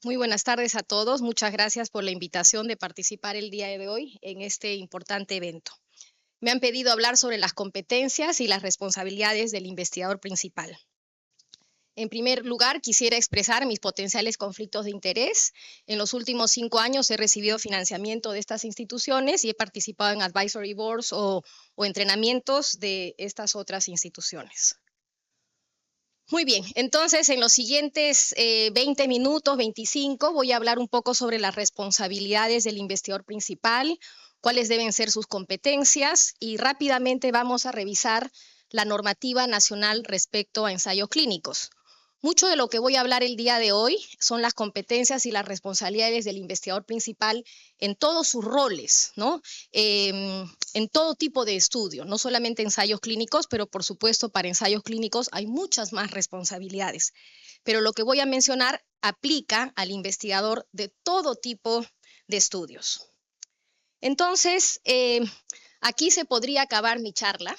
Muy buenas tardes a todos. Muchas gracias por la invitación de participar el día de hoy en este importante evento. Me han pedido hablar sobre las competencias y las responsabilidades del investigador principal. En primer lugar, quisiera expresar mis potenciales conflictos de interés. En los últimos 5 años he recibido financiamiento de estas instituciones y he participado en advisory boards o entrenamientos de estas otras instituciones. Muy bien, entonces en los siguientes 20 minutos, 25, voy a hablar un poco sobre las responsabilidades del investigador principal, cuáles deben ser sus competencias y rápidamente vamos a revisar la normativa nacional respecto a ensayos clínicos. Mucho de lo que voy a hablar el día de hoy son las competencias y las responsabilidades del investigador principal en todos sus roles, ¿no? En todo tipo de estudio, no solamente ensayos clínicos, pero por supuesto para ensayos clínicos hay muchas más responsabilidades. Pero lo que voy a mencionar aplica al investigador de todo tipo de estudios. Entonces, aquí se podría acabar mi charla,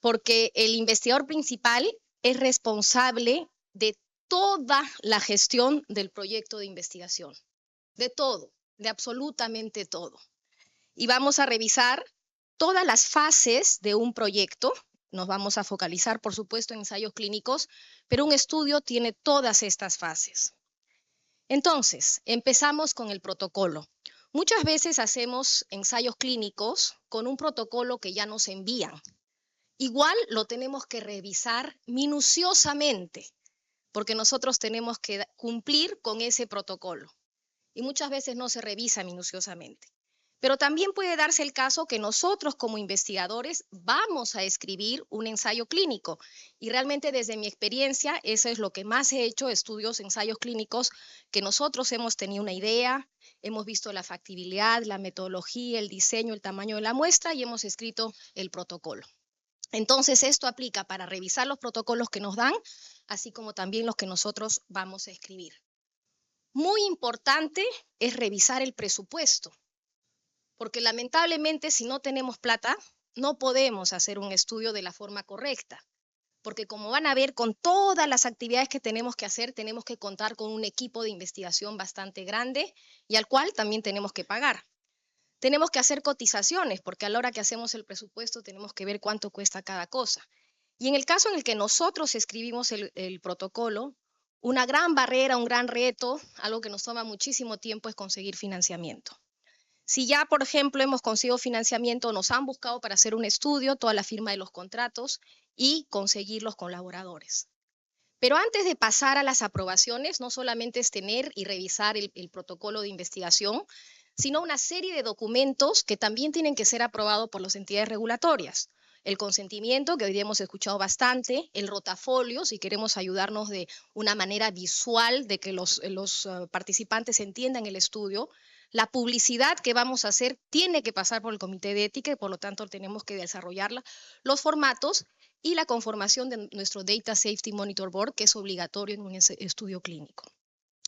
porque el investigador principal es responsable de toda la gestión del proyecto de investigación, de todo, de absolutamente todo. Y vamos a revisar todas las fases de un proyecto. Nos vamos a focalizar, por supuesto, en ensayos clínicos, pero un estudio tiene todas estas fases. Entonces, empezamos con el protocolo. Muchas veces hacemos ensayos clínicos con un protocolo que ya nos envían. Igual lo tenemos que revisar minuciosamente, porque nosotros tenemos que cumplir con ese protocolo. Y muchas veces no se revisa minuciosamente. Pero también puede darse el caso que nosotros como investigadores vamos a escribir un ensayo clínico. Y realmente desde mi experiencia, eso es lo que más he hecho, estudios, ensayos clínicos, que nosotros hemos tenido una idea, hemos visto la factibilidad, la metodología, el diseño, el tamaño de la muestra y hemos escrito el protocolo. Entonces, esto aplica para revisar los protocolos que nos dan, así como también los que nosotros vamos a escribir. Muy importante es revisar el presupuesto, porque lamentablemente si no tenemos plata, no podemos hacer un estudio de la forma correcta, porque como van a ver, con todas las actividades que tenemos que hacer, tenemos que contar con un equipo de investigación bastante grande y al cual también tenemos que pagar. Tenemos que hacer cotizaciones, porque a la hora que hacemos el presupuesto tenemos que ver cuánto cuesta cada cosa. Y en el caso en el que nosotros escribimos el protocolo, una gran barrera, un gran reto, algo que nos toma muchísimo tiempo es conseguir financiamiento. Si ya, por ejemplo, hemos conseguido financiamiento, nos han buscado para hacer un estudio, toda la firma de los contratos y conseguir los colaboradores. Pero antes de pasar a las aprobaciones, no solamente es tener y revisar el protocolo de investigación, sino una serie de documentos que también tienen que ser aprobados por las entidades regulatorias. El consentimiento, que hoy día hemos escuchado bastante, el rotafolio, si queremos ayudarnos de una manera visual de que los participantes entiendan el estudio. La publicidad que vamos a hacer tiene que pasar por el comité de ética y por lo tanto tenemos que desarrollarla, los formatos y la conformación de nuestro Data Safety Monitor Board, que es obligatorio en un estudio clínico.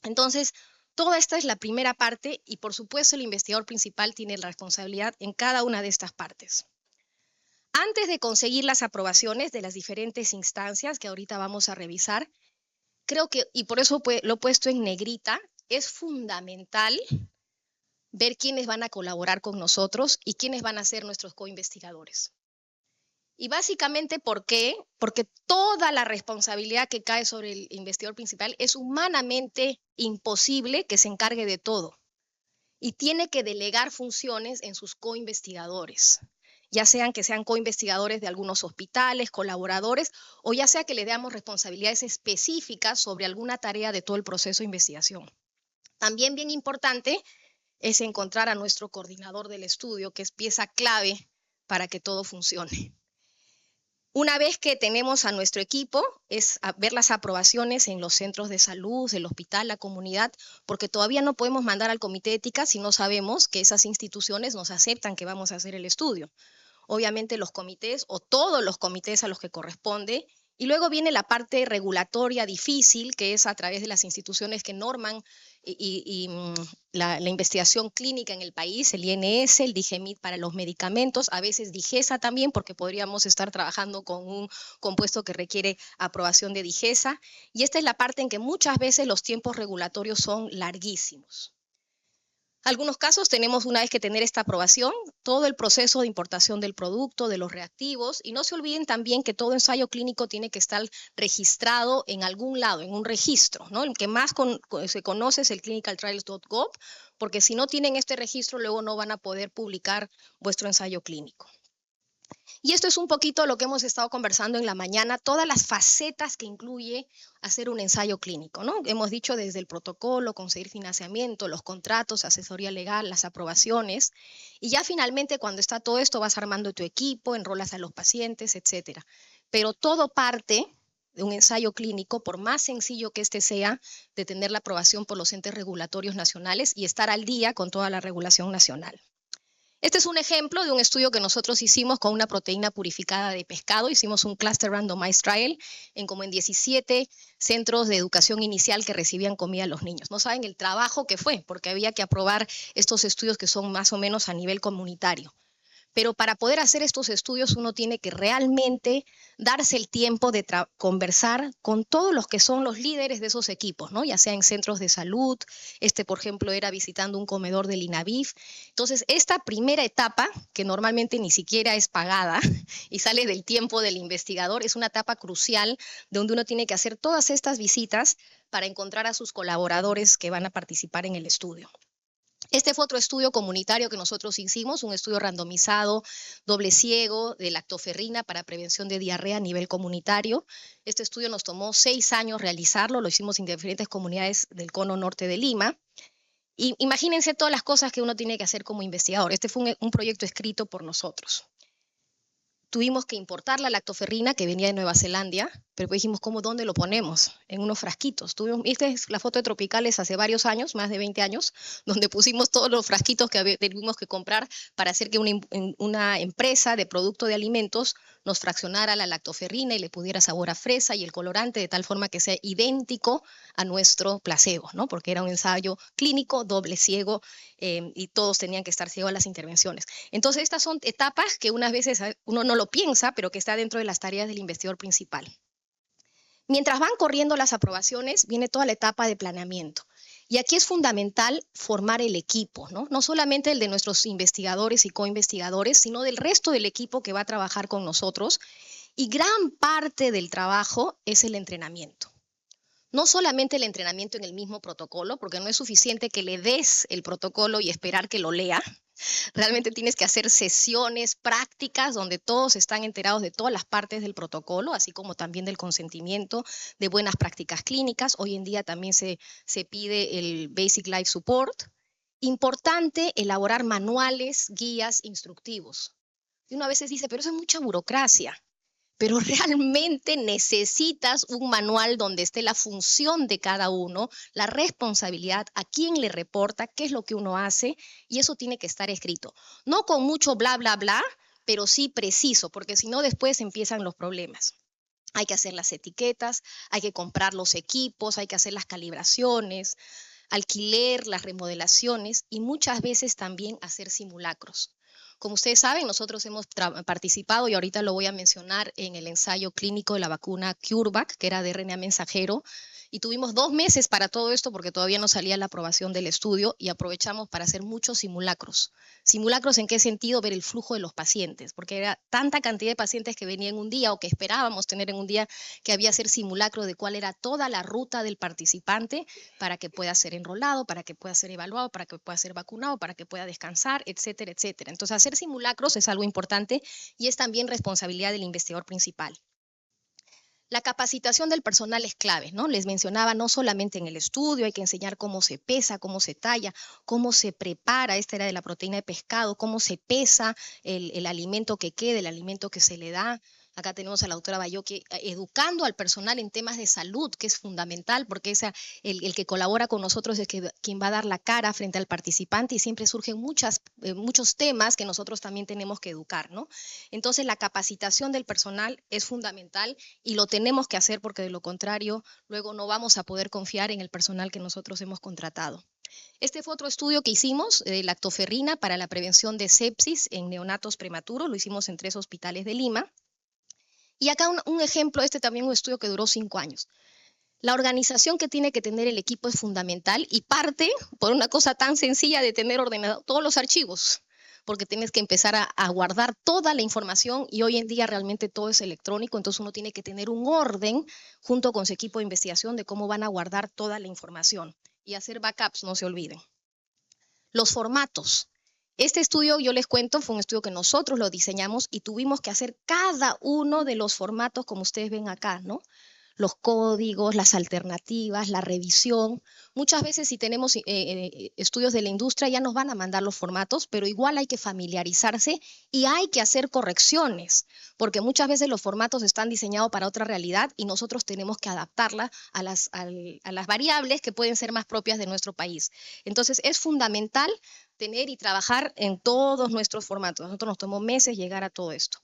Entonces, toda esta es la primera parte y por supuesto el investigador principal tiene la responsabilidad en cada una de estas partes. Antes de conseguir las aprobaciones de las diferentes instancias que ahorita vamos a revisar, creo que, y por eso lo he puesto en negrita, es fundamental ver quiénes van a colaborar con nosotros y quiénes van a ser nuestros coinvestigadores. Y básicamente, ¿por qué? Porque toda la responsabilidad que cae sobre el investigador principal es humanamente imposible que se encargue de todo. Y tiene que delegar funciones en sus coinvestigadores, ya sean que sean coinvestigadores de algunos hospitales, colaboradores, o ya sea que le demos responsabilidades específicas sobre alguna tarea de todo el proceso de investigación. También bien importante es encontrar a nuestro coordinador del estudio, que es pieza clave para que todo funcione. Una vez que tenemos a nuestro equipo, es ver las aprobaciones en los centros de salud, el hospital, la comunidad, porque todavía no podemos mandar al comité de ética si no sabemos que esas instituciones nos aceptan que vamos a hacer el estudio. Obviamente los comités o todos los comités a los que corresponde, y luego viene la parte regulatoria difícil, que es a través de las instituciones que norman la investigación clínica en el país, el INS, el DIGEMIT para los medicamentos, a veces DIGESA también, porque podríamos estar trabajando con un compuesto que requiere aprobación de DIGESA. Y esta es la parte en que muchas veces los tiempos regulatorios son larguísimos. Algunos casos tenemos, una vez que tener esta aprobación, todo el proceso de importación del producto, de los reactivos, y no se olviden también que todo ensayo clínico tiene que estar registrado en algún lado, en un registro, ¿no? El que más se conoce es el clinicaltrials.gov, porque si no tienen este registro, luego no van a poder publicar vuestro ensayo clínico. Y esto es un poquito lo que hemos estado conversando en la mañana, todas las facetas que incluye hacer un ensayo clínico, ¿no? Hemos dicho desde el protocolo, conseguir financiamiento, los contratos, asesoría legal, las aprobaciones, y ya finalmente cuando está todo esto vas armando tu equipo, enrolas a los pacientes, etcétera. Pero todo parte de un ensayo clínico, por más sencillo que este sea, de tener la aprobación por los entes regulatorios nacionales y estar al día con toda la regulación nacional. Este es un ejemplo de un estudio que nosotros hicimos con una proteína purificada de pescado. Hicimos un cluster randomized trial en 17 centros de educación inicial que recibían comida a los niños. No saben el trabajo que fue, porque había que aprobar estos estudios que son más o menos a nivel comunitario. Pero para poder hacer estos estudios uno tiene que realmente darse el tiempo de conversar con todos los que son los líderes de esos equipos, ¿no? Ya sea en centros de salud, por ejemplo, era visitando un comedor del INAVIF. Entonces, esta primera etapa, que normalmente ni siquiera es pagada y sale del tiempo del investigador, es una etapa crucial donde uno tiene que hacer todas estas visitas para encontrar a sus colaboradores que van a participar en el estudio. Este fue otro estudio comunitario que nosotros hicimos, un estudio randomizado, doble ciego, de lactoferrina para prevención de diarrea a nivel comunitario. Este estudio nos tomó 6 años realizarlo, lo hicimos en diferentes comunidades del cono norte de Lima. Y imagínense todas las cosas que uno tiene que hacer como investigador. Este fue un proyecto escrito por nosotros. Tuvimos que importar la lactoferrina que venía de Nueva Zelanda, pero pues dijimos, ¿dónde lo ponemos? En unos frasquitos. Esta es la foto de Tropicales hace varios años, más de 20 años, donde pusimos todos los frasquitos que tuvimos que comprar para hacer que una empresa de producto de alimentos nos fraccionara la lactoferrina y le pudiera sabor a fresa y el colorante de tal forma que sea idéntico a nuestro placebo, ¿no? Porque era un ensayo clínico, doble ciego, y todos tenían que estar ciegos a las intervenciones. Entonces, estas son etapas que unas veces uno no lo piensa, pero que está dentro de las tareas del investigador principal. Mientras van corriendo las aprobaciones, viene toda la etapa de planeamiento. Y aquí es fundamental formar el equipo, ¿no? No solamente el de nuestros investigadores y coinvestigadores, sino del resto del equipo que va a trabajar con nosotros. Y gran parte del trabajo es el entrenamiento. No solamente el entrenamiento en el mismo protocolo, porque no es suficiente que le des el protocolo y esperar que lo lea. Realmente tienes que hacer sesiones prácticas donde todos están enterados de todas las partes del protocolo, así como también del consentimiento, de buenas prácticas clínicas. Hoy en día también se pide el Basic Life Support. Importante elaborar manuales, guías, instructivos. Y uno a veces dice, pero eso es mucha burocracia. Pero realmente necesitas un manual donde esté la función de cada uno, la responsabilidad, a quién le reporta, qué es lo que uno hace, y eso tiene que estar escrito. No con mucho bla, bla, bla, pero sí preciso, porque si no después empiezan los problemas. Hay que hacer las etiquetas, hay que comprar los equipos, hay que hacer las calibraciones, alquiler, las remodelaciones y muchas veces también hacer simulacros. Como ustedes saben, nosotros hemos participado, y ahorita lo voy a mencionar, en el ensayo clínico de la vacuna CureVac, que era de RNA mensajero, y tuvimos 2 meses para todo esto porque todavía no salía la aprobación del estudio y aprovechamos para hacer muchos simulacros. ¿Simulacros en qué sentido? Ver el flujo de los pacientes, porque era tanta cantidad de pacientes que venían un día o que esperábamos tener en un día que había que hacer simulacro de cuál era toda la ruta del participante para que pueda ser enrolado, para que pueda ser evaluado, para que pueda ser vacunado, para que pueda descansar, etcétera, etcétera. Entonces, hacer simulacros es algo importante y es también responsabilidad del investigador principal. La capacitación del personal es clave, ¿no? Les mencionaba, no solamente en el estudio, hay que enseñar cómo se pesa, cómo se talla, cómo se prepara, esta era de la proteína de pescado, cómo se pesa el alimento que queda, el alimento que se le da. Acá tenemos a la doctora Bayó que educando al personal en temas de salud, que es fundamental, porque el que colabora con nosotros es quien va a dar la cara frente al participante y siempre surgen muchos temas que nosotros también tenemos que educar, ¿no? Entonces, la capacitación del personal es fundamental y lo tenemos que hacer porque de lo contrario, luego no vamos a poder confiar en el personal que nosotros hemos contratado. Este fue otro estudio que hicimos de lactoferrina para la prevención de sepsis en neonatos prematuros, lo hicimos en 3 hospitales de Lima. Y acá un ejemplo, también un estudio que duró 5 años. La organización que tiene que tener el equipo es fundamental y parte por una cosa tan sencilla de tener ordenado todos los archivos, porque tienes que empezar a guardar toda la información y hoy en día realmente todo es electrónico, entonces uno tiene que tener un orden junto con su equipo de investigación de cómo van a guardar toda la información y hacer backups, no se olviden. Los formatos. Este estudio, yo les cuento, fue un estudio que nosotros lo diseñamos y tuvimos que hacer cada uno de los formatos como ustedes ven acá, ¿no? Los códigos, las alternativas, la revisión. Muchas veces si tenemos estudios de la industria ya nos van a mandar los formatos, pero igual hay que familiarizarse y hay que hacer correcciones, porque muchas veces los formatos están diseñados para otra realidad y nosotros tenemos que adaptarla a las variables que pueden ser más propias de nuestro país. Entonces es fundamental tener y trabajar en todos nuestros formatos. Nosotros nos tomó meses llegar a todo esto.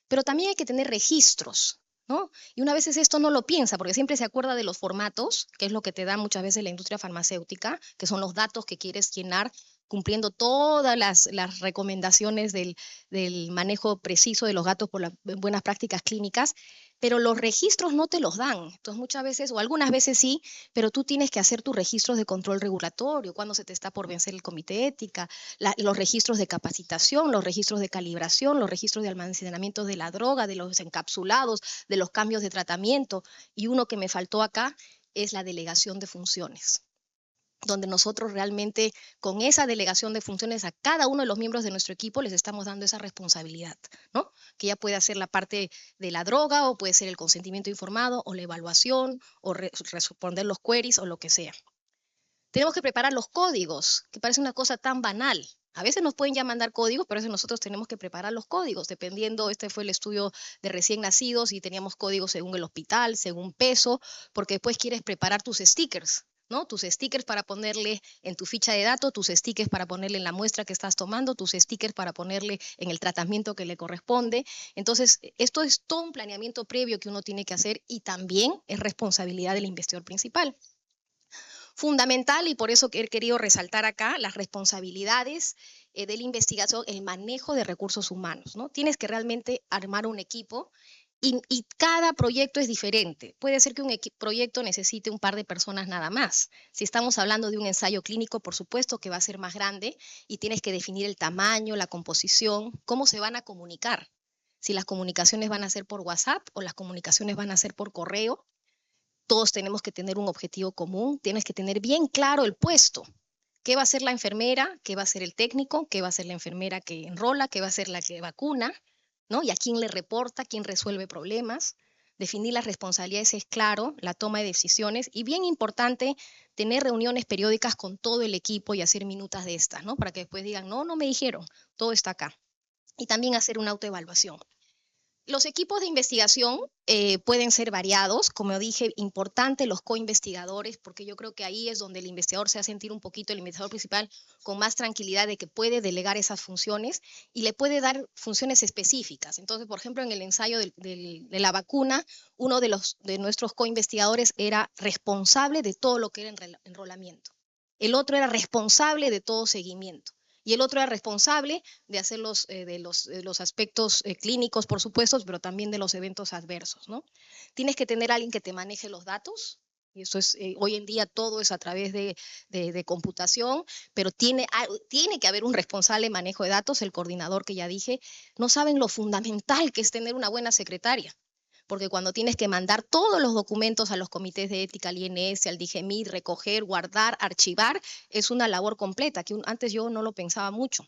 Pero también hay que tener registros, ¿no? Y una vez esto no lo piensa, porque siempre se acuerda de los formatos, que es lo que te da muchas veces la industria farmacéutica, que son los datos que quieres llenar cumpliendo todas las recomendaciones del manejo preciso de los datos por las buenas prácticas clínicas, pero los registros no te los dan. Entonces muchas veces, o algunas veces sí, pero tú tienes que hacer tus registros de control regulatorio, cuando se te está por vencer el comité de ética, los registros de capacitación, los registros de calibración, los registros de almacenamiento de la droga, de los encapsulados, de los cambios de tratamiento. Y uno que me faltó acá es la delegación de funciones, donde nosotros realmente con esa delegación de funciones a cada uno de los miembros de nuestro equipo les estamos dando esa responsabilidad, ¿no? Que ya puede hacer la parte de la droga o puede ser el consentimiento informado o la evaluación o responder los queries o lo que sea. Tenemos que preparar los códigos, que parece una cosa tan banal. A veces nos pueden ya mandar códigos, pero a veces nosotros tenemos que preparar los códigos, dependiendo, este fue el estudio de recién nacidos y teníamos códigos según el hospital, según peso, porque después quieres preparar tus stickers, ¿no? Tus stickers para ponerle en tu ficha de datos, tus stickers para ponerle en la muestra que estás tomando, tus stickers para ponerle en el tratamiento que le corresponde. Entonces, esto es todo un planeamiento previo que uno tiene que hacer y también es responsabilidad del investigador principal. Fundamental, y por eso he querido resaltar acá las responsabilidades de la investigación, el manejo de recursos humanos, ¿no? Tienes que realmente armar un equipo y cada proyecto es diferente. Puede ser que un proyecto necesite un par de personas nada más. Si estamos hablando de un ensayo clínico, por supuesto que va a ser más grande y tienes que definir el tamaño, la composición, cómo se van a comunicar. Si las comunicaciones van a ser por WhatsApp o las comunicaciones van a ser por correo. Todos tenemos que tener un objetivo común, tienes que tener bien claro el puesto. ¿Qué va a ser la enfermera? ¿Qué va a ser el técnico? ¿Qué va a ser la enfermera que enrola? ¿Qué va a ser la que vacuna? ¿No? ¿Y a quién le reporta? ¿Quién resuelve problemas? Definir las responsabilidades es claro, la toma de decisiones y bien importante tener reuniones periódicas con todo el equipo y hacer minutas de estas, ¿no? Para que después digan, no, no me dijeron, todo está acá. Y también hacer una autoevaluación. Los equipos de investigación pueden ser variados, como dije, importante los coinvestigadores, porque yo creo que ahí es donde el investigador se va a sentir un poquito, el investigador principal, con más tranquilidad de que puede delegar esas funciones y le puede dar funciones específicas. Entonces, por ejemplo, en el ensayo de la vacuna, uno de nuestros coinvestigadores era responsable de todo lo que era enrolamiento. El otro era responsable de todo seguimiento. Y el otro era responsable de hacer de los aspectos clínicos, por supuesto, pero también de los eventos adversos, ¿no? Tienes que tener a alguien que te maneje los datos, y eso es, hoy en día todo es a través de computación, pero tiene que haber un responsable de manejo de datos, el coordinador que ya dije. No saben lo fundamental que es tener una buena secretaria, porque cuando tienes que mandar todos los documentos a los comités de ética, al INS, al DIGEMIT, recoger, guardar, archivar, es una labor completa, que antes yo no lo pensaba mucho.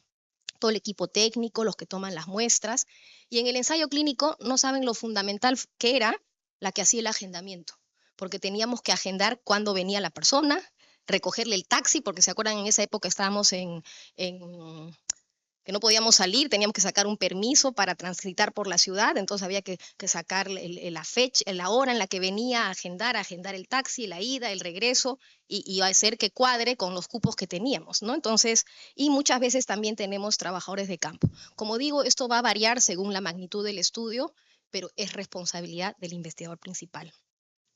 Todo el equipo técnico, los que toman las muestras, y en el ensayo clínico no saben lo fundamental que era la que hacía el agendamiento, porque teníamos que agendar cuándo venía la persona, recogerle el taxi, porque se acuerdan en esa época estábamos en que no podíamos salir, teníamos que sacar un permiso para transitar por la ciudad, entonces había que sacar la fecha, la hora en la que venía a agendar el taxi, la ida, el regreso, y hacer que cuadre con los cupos que teníamos, ¿no? Entonces, y muchas veces también tenemos trabajadores de campo. Como digo, esto va a variar según la magnitud del estudio, pero es responsabilidad del investigador principal.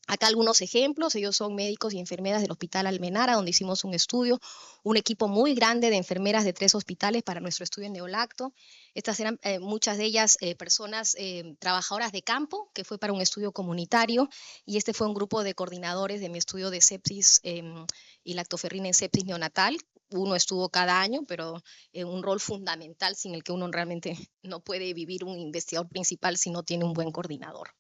Acá algunos ejemplos, ellos son médicos y enfermeras del Hospital Almenara, donde hicimos un estudio, un equipo muy grande de enfermeras de 3 hospitales para nuestro estudio en neolacto. Estas eran muchas de ellas personas trabajadoras de campo, que fue para un estudio comunitario, y este fue un grupo de coordinadores de mi estudio de sepsis y lactoferrina en sepsis neonatal. Uno estuvo cada año, pero un rol fundamental sin el que uno realmente no puede vivir un investigador principal si no tiene un buen coordinador.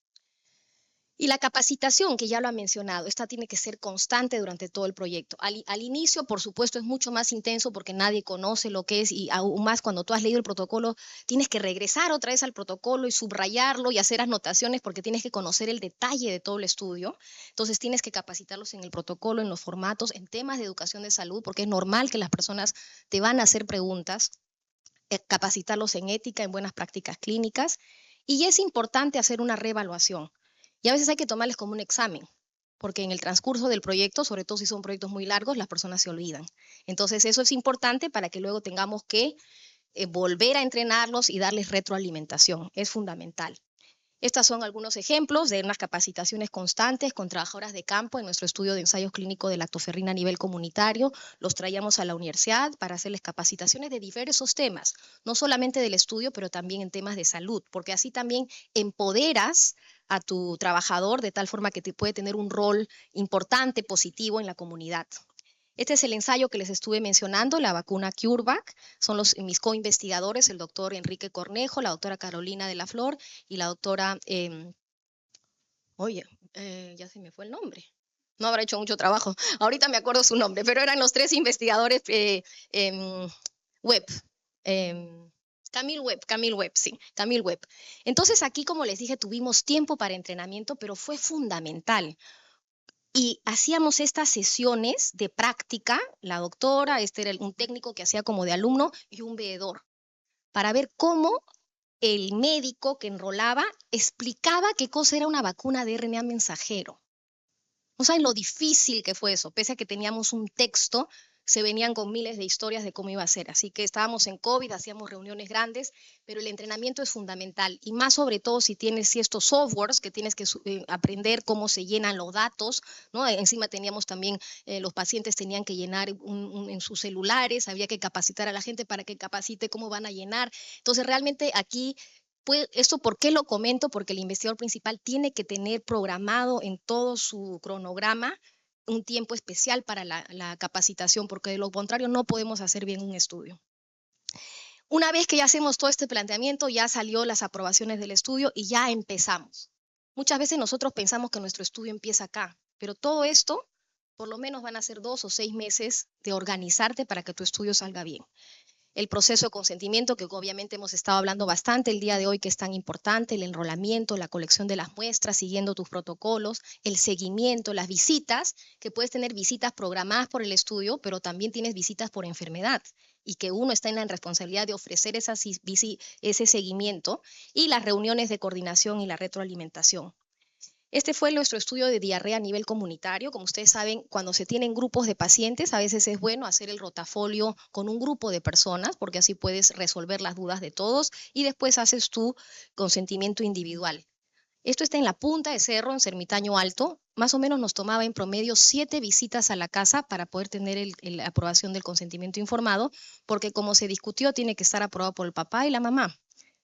Y la capacitación, que ya lo ha mencionado, esta tiene que ser constante durante todo el proyecto. Al inicio, por supuesto, es mucho más intenso porque nadie conoce lo que es, y aún más cuando tú has leído el protocolo, tienes que regresar otra vez al protocolo y subrayarlo y hacer anotaciones porque tienes que conocer el detalle de todo el estudio. Entonces tienes que capacitarlos en el protocolo, en los formatos, en temas de educación de salud, porque es normal que las personas te van a hacer preguntas, capacitarlos en ética, en buenas prácticas clínicas, y es importante hacer una reevaluación. Y a veces hay que tomarles como un examen, porque en el transcurso del proyecto, sobre todo si son proyectos muy largos, las personas se olvidan. Entonces eso es importante para que luego tengamos que volver a entrenarlos y darles retroalimentación. Es fundamental. Estos son algunos ejemplos de unas capacitaciones constantes con trabajadoras de campo en nuestro estudio de ensayos clínicos de lactoferrina a nivel comunitario. Los traíamos a la universidad para hacerles capacitaciones de diversos temas, no solamente del estudio, pero también en temas de salud, porque así también empoderas a tu trabajador de tal forma que te puede tener un rol importante, positivo en la comunidad. Este es el ensayo que les estuve mencionando, la vacuna CureVac. Son mis co-investigadores, el doctor Enrique Cornejo, la doctora Carolina de la Flor y la doctora, ya se me fue el nombre. No habrá hecho mucho trabajo. Ahorita me acuerdo su nombre, pero eran los 3 investigadores Webb. Camille Webb, sí, Camille Webb. Entonces aquí, como les dije, tuvimos tiempo para entrenamiento, pero fue fundamental. Y hacíamos estas sesiones de práctica, la doctora, este era un técnico que hacía como de alumno y un veedor, para ver cómo el médico que enrolaba explicaba qué cosa era una vacuna de RNA mensajero. No saben lo difícil que fue eso, pese a que teníamos un texto, se venían con miles de historias de cómo iba a ser. Así que estábamos en COVID, hacíamos reuniones grandes, pero el entrenamiento es fundamental, y más sobre todo si tienes estos softwares que tienes que aprender cómo se llenan los datos, ¿no? Encima teníamos también, los pacientes tenían que llenar en sus celulares, había que capacitar a la gente para que capacite cómo van a llenar. Entonces realmente aquí esto, ¿por qué lo comento? Porque el investigador principal tiene que tener programado en todo su cronograma un tiempo especial para la capacitación, porque de lo contrario no podemos hacer bien un estudio. Una vez que ya hacemos todo este planteamiento, ya salió las aprobaciones del estudio y ya empezamos. Muchas veces nosotros pensamos que nuestro estudio empieza acá, pero todo esto por lo menos van a ser 2 o 6 meses de organizarte para que tu estudio salga bien. El proceso de consentimiento, que obviamente hemos estado hablando bastante el día de hoy, que es tan importante, el enrolamiento, la colección de las muestras, siguiendo tus protocolos, el seguimiento, las visitas, que puedes tener visitas programadas por el estudio, pero también tienes visitas por enfermedad, y que uno está en la responsabilidad de ofrecer ese seguimiento, y las reuniones de coordinación y la retroalimentación. Este fue nuestro estudio de diarrea a nivel comunitario. Como ustedes saben, cuando se tienen grupos de pacientes, a veces es bueno hacer el rotafolio con un grupo de personas, porque así puedes resolver las dudas de todos y después haces tu consentimiento individual. Esto está en la punta de cerro, en Cermitaño Alto. Más o menos nos tomaba en promedio 7 visitas a la casa para poder tener la aprobación del consentimiento informado, porque como se discutió, tiene que estar aprobado por el papá y la mamá.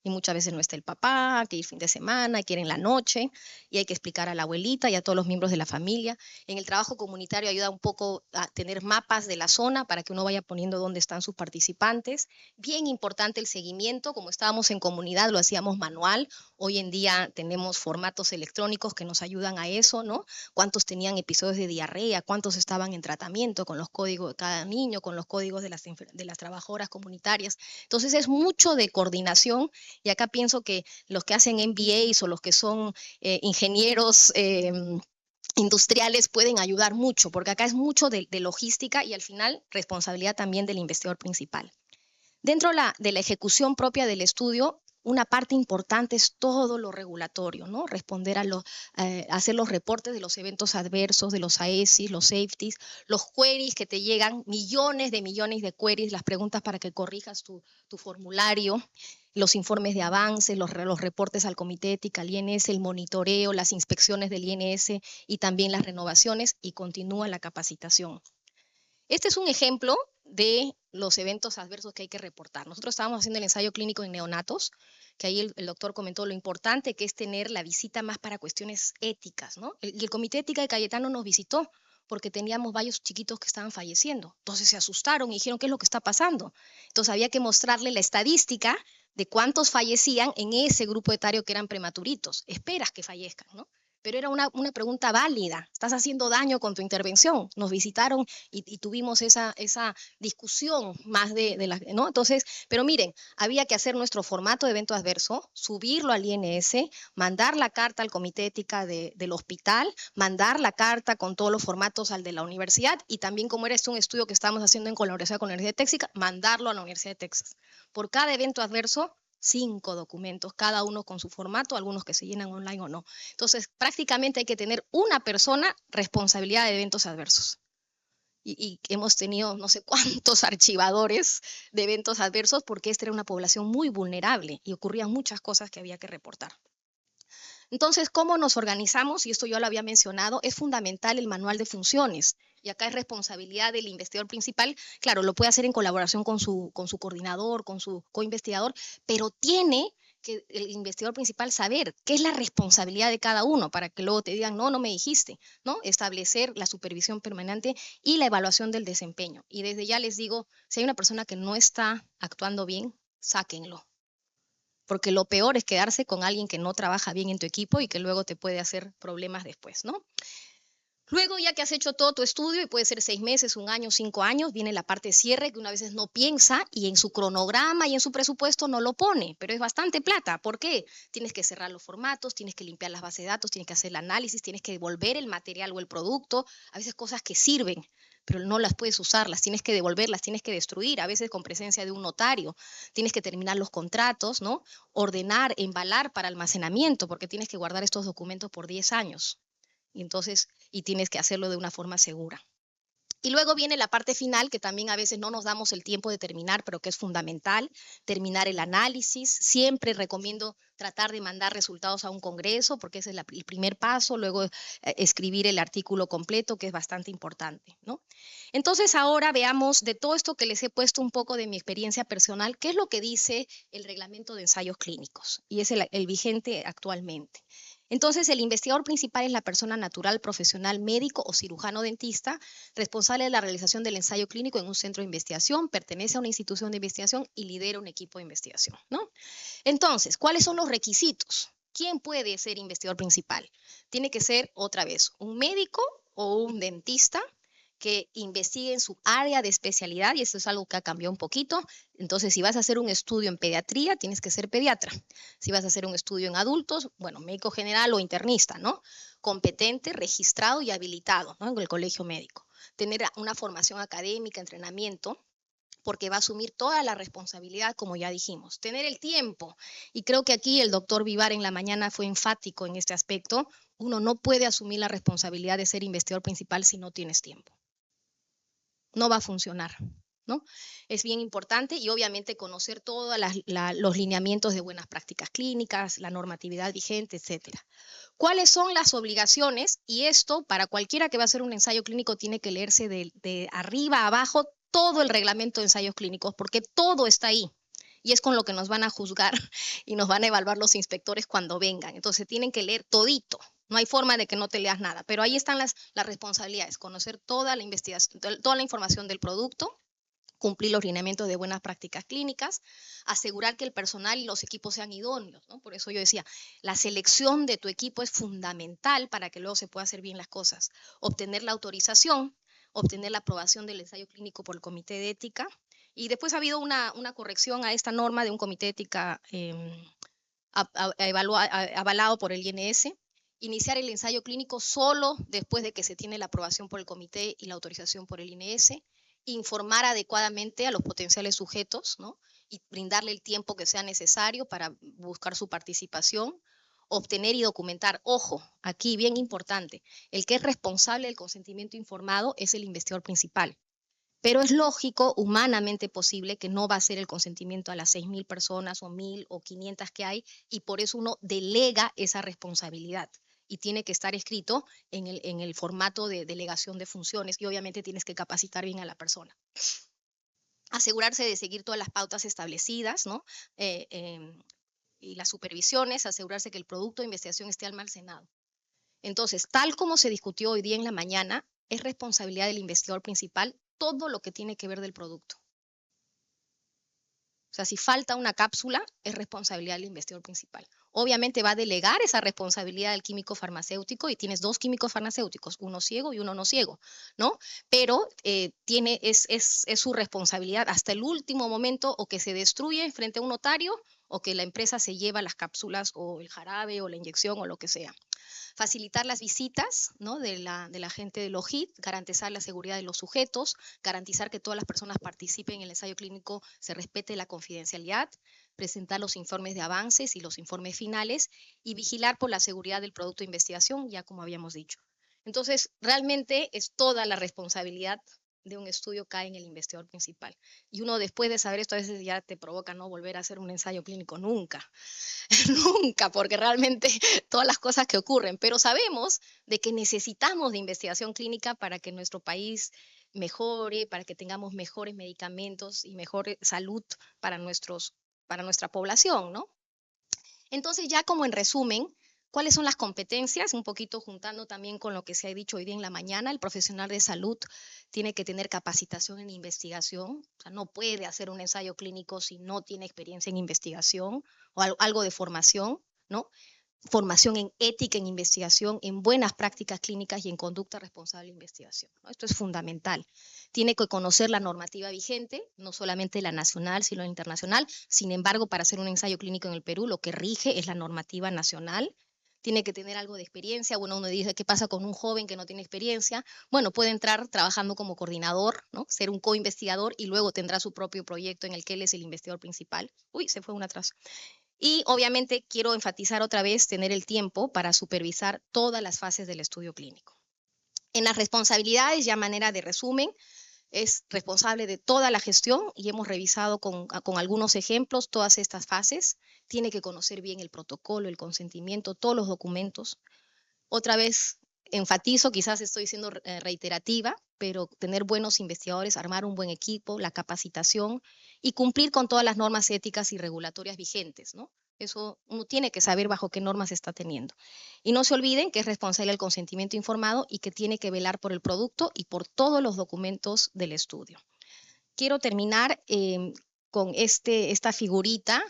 Y muchas veces no está el papá, hay que ir fin de semana, hay que ir en la noche, y hay que explicar a la abuelita y a todos los miembros de la familia. En el trabajo comunitario ayuda un poco a tener mapas de la zona para que uno vaya poniendo dónde están sus participantes. Bien importante el seguimiento, como estábamos en comunidad, lo hacíamos manual. Hoy en día tenemos formatos electrónicos que nos ayudan a eso, ¿no? Cuántos tenían episodios de diarrea, cuántos estaban en tratamiento, con los códigos de cada niño, con los códigos de las trabajadoras comunitarias. Entonces es mucho de coordinación. Y acá pienso que los que hacen MBAs o los que son ingenieros industriales pueden ayudar mucho, porque acá es mucho de logística y al final responsabilidad también del investigador principal. Dentro de la ejecución propia del estudio, una parte importante es todo lo regulatorio, ¿no? Responder hacer los reportes de los eventos adversos, de los AESIS, los safeties, los queries que te llegan, millones de queries, las preguntas para que corrijas tu formulario, los informes de avance, los reportes al Comité de Ética, al INS, el monitoreo, las inspecciones del INS y también las renovaciones, y continúa la capacitación. Este es un ejemplo de los eventos adversos que hay que reportar. Nosotros estábamos haciendo el ensayo clínico en neonatos, que ahí el doctor comentó lo importante que es tener la visita más para cuestiones éticas, ¿no? Y el Comité de Ética de Cayetano nos visitó porque teníamos varios chiquitos que estaban falleciendo. Entonces se asustaron y dijeron, ¿qué es lo que está pasando? Entonces había que mostrarle la estadística de cuántos fallecían en ese grupo etario que eran prematuritos. Esperas que fallezcan, ¿no? Pero era una pregunta válida. Estás haciendo daño con tu intervención. Nos visitaron y tuvimos esa discusión más ¿no? Entonces, pero miren, había que hacer nuestro formato de evento adverso, subirlo al INS, mandar la carta al Comité de Ética del hospital, mandar la carta con todos los formatos al de la universidad, y también, como era un estudio que estábamos haciendo en colaboración con la Universidad de Texas, mandarlo a la Universidad de Texas. Por cada evento adverso, 5 documentos, cada uno con su formato, algunos que se llenan online o no. Entonces, prácticamente hay que tener una persona responsabilidad de eventos adversos. Y hemos tenido no sé cuántos archivadores de eventos adversos porque esta era una población muy vulnerable y ocurrían muchas cosas que había que reportar. Entonces, ¿cómo nos organizamos? Y esto yo lo había mencionado, es fundamental el manual de funciones. Y acá es responsabilidad del investigador principal. Claro, lo puede hacer en colaboración con su coordinador, con su coinvestigador, pero tiene que el investigador principal saber qué es la responsabilidad de cada uno para que luego te digan, no me dijiste, ¿no? Establecer la supervisión permanente y la evaluación del desempeño. Y desde ya les digo, si hay una persona que no está actuando bien, sáquenlo. Porque lo peor es quedarse con alguien que no trabaja bien en tu equipo y que luego te puede hacer problemas después, ¿no? Luego, ya que has hecho todo tu estudio, y puede ser 6 meses, 1 año, 5 años, viene la parte de cierre, que una vez no piensa y en su cronograma y en su presupuesto no lo pone, pero es bastante plata. ¿Por qué? Tienes que cerrar los formatos, tienes que limpiar las bases de datos, tienes que hacer el análisis, tienes que devolver el material o el producto, a veces cosas que sirven, pero no las puedes usar, las tienes que devolver, las tienes que destruir, a veces con presencia de un notario. Tienes que terminar los contratos, ¿no? Ordenar, embalar para almacenamiento, porque tienes que guardar estos documentos por 10 años. Y tienes que hacerlo de una forma segura. Y luego viene la parte final, que también a veces no nos damos el tiempo de terminar, pero que es fundamental, terminar el análisis. Siempre recomiendo tratar de mandar resultados a un congreso, porque ese es el primer paso, luego escribir el artículo completo, que es bastante importante, ¿no? Entonces ahora veamos de todo esto que les he puesto un poco de mi experiencia personal, qué es lo que dice el reglamento de ensayos clínicos, y es el vigente actualmente. Entonces, el investigador principal es la persona natural, profesional, médico o cirujano dentista, responsable de la realización del ensayo clínico en un centro de investigación, pertenece a una institución de investigación y lidera un equipo de investigación, ¿no? Entonces, ¿cuáles son los requisitos? ¿Quién puede ser investigador principal? Tiene que ser, otra vez, un médico o un dentista que investigue en su área de especialidad, y esto es algo que ha cambiado un poquito. Entonces, si vas a hacer un estudio en pediatría, tienes que ser pediatra. Si vas a hacer un estudio en adultos, bueno, médico general o internista, ¿no? Competente, registrado y habilitado, ¿no? En el colegio médico. Tener una formación académica, entrenamiento, porque va a asumir toda la responsabilidad, como ya dijimos. Tener el tiempo, y creo que aquí el doctor Vivar en la mañana fue enfático en este aspecto. Uno no puede asumir la responsabilidad de ser investigador principal si no tienes tiempo. No va a funcionar, ¿no? Es bien importante, y obviamente conocer todos los lineamientos de buenas prácticas clínicas, la normatividad vigente, etcétera. ¿Cuáles son las obligaciones? Y esto, para cualquiera que va a hacer un ensayo clínico, tiene que leerse de arriba a abajo todo el reglamento de ensayos clínicos, porque todo está ahí. Y es con lo que nos van a juzgar y nos van a evaluar los inspectores cuando vengan. Entonces tienen que leer todito. No hay forma de que no te leas nada, pero ahí están las responsabilidades: conocer toda la investigación, toda la información del producto, cumplir los lineamientos de buenas prácticas clínicas, asegurar que el personal y los equipos sean idóneos, ¿no? Por eso yo decía, la selección de tu equipo es fundamental para que luego se pueda hacer bien las cosas. Obtener la autorización, obtener la aprobación del ensayo clínico por el Comité de Ética, y después ha habido una corrección a esta norma de un Comité de Ética avalado por el INS. Iniciar el ensayo clínico solo después de que se tiene la aprobación por el comité y la autorización por el INS. informar adecuadamente a los potenciales sujetos, ¿no? Y brindarle el tiempo que sea necesario para buscar su participación, obtener y documentar. Ojo, aquí bien importante, el que es responsable del consentimiento informado es el investigador principal. Pero es lógico, humanamente posible, que no va a ser el consentimiento a las 6.000 personas o 1.000 o 500 que hay, y por eso uno delega esa responsabilidad. Y tiene que estar escrito en el formato de delegación de funciones, y obviamente tienes que capacitar bien a la persona. Asegurarse de seguir todas las pautas establecidas, ¿no? Y las supervisiones, asegurarse que el producto de investigación esté almacenado. Entonces, tal como se discutió hoy día en la mañana, es responsabilidad del investigador principal todo lo que tiene que ver del producto. O sea, si falta una cápsula, es responsabilidad del investigador principal. Obviamente va a delegar esa responsabilidad al químico farmacéutico, y tienes dos químicos farmacéuticos, uno ciego y uno no ciego, ¿no? Pero es su responsabilidad hasta el último momento, o que se destruye frente a un notario, o que la empresa se lleva las cápsulas o el jarabe o la inyección o lo que sea. Facilitar las visitas, ¿no? de la gente del OJIT, garantizar la seguridad de los sujetos, garantizar que todas las personas participen en el ensayo clínico, se respete la confidencialidad, presentar los informes de avances y los informes finales, y vigilar por la seguridad del producto de investigación, ya como habíamos dicho. Entonces, realmente es toda la responsabilidad de un estudio cae en el investigador principal. Y uno, después de saber esto, a veces ya te provoca no volver a hacer un ensayo clínico nunca. Nunca, porque realmente todas las cosas que ocurren, pero sabemos de que necesitamos de investigación clínica para que nuestro país mejore, para que tengamos mejores medicamentos y mejor salud para nuestra población, ¿no? Entonces, ya como en resumen, ¿cuáles son las competencias? Un poquito juntando también con lo que se ha dicho hoy día en la mañana, el profesional de salud tiene que tener capacitación en investigación, o sea, no puede hacer un ensayo clínico si no tiene experiencia en investigación o algo de formación, ¿no? Formación en ética en investigación, en buenas prácticas clínicas y en conducta responsable de investigación, ¿no? Esto es fundamental. Tiene que conocer la normativa vigente, no solamente la nacional, sino la internacional. Sin embargo, para hacer un ensayo clínico en el Perú, lo que rige es la normativa nacional. Tiene que tener algo de experiencia. Bueno, uno dice, ¿qué pasa con un joven que no tiene experiencia? Bueno, puede entrar trabajando como coordinador, ¿no? Ser un co-investigador, y luego tendrá su propio proyecto en el que él es el investigador principal. Uy, se fue una atrás. Y obviamente quiero enfatizar otra vez tener el tiempo para supervisar todas las fases del estudio clínico. En las responsabilidades, ya a manera de resumen, es responsable de toda la gestión, y hemos revisado con algunos ejemplos todas estas fases. Tiene que conocer bien el protocolo, el consentimiento, todos los documentos. Otra vez enfatizo, quizás estoy siendo reiterativa, pero tener buenos investigadores, armar un buen equipo, la capacitación y cumplir con todas las normas éticas y regulatorias vigentes, ¿no? Eso uno tiene que saber bajo qué normas se está teniendo. Y no se olviden que es responsable del consentimiento informado y que tiene que velar por el producto y por todos los documentos del estudio. Quiero terminar con esta figurita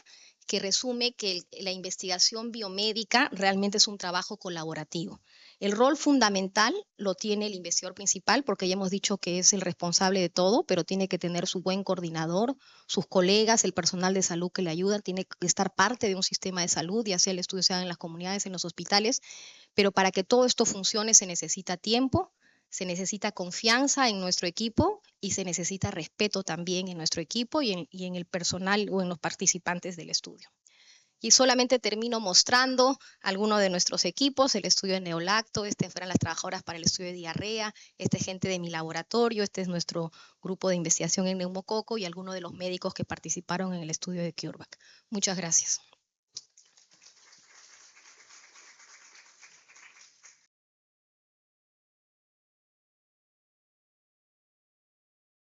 que resume que la investigación biomédica realmente es un trabajo colaborativo. El rol fundamental lo tiene el investigador principal, porque ya hemos dicho que es el responsable de todo, pero tiene que tener su buen coordinador, sus colegas, el personal de salud que le ayuda, tiene que estar parte de un sistema de salud, ya sea el estudio sea en las comunidades, en los hospitales, pero para que todo esto funcione se necesita tiempo, se necesita confianza en nuestro equipo y se necesita respeto también en nuestro equipo y en el personal o en los participantes del estudio. Y solamente termino mostrando algunos de nuestros equipos, el estudio de neolacto, fueron las trabajadoras para el estudio de diarrea, es gente de mi laboratorio, este es nuestro grupo de investigación en neumococo y algunos de los médicos que participaron en el estudio de CureVac. Muchas gracias.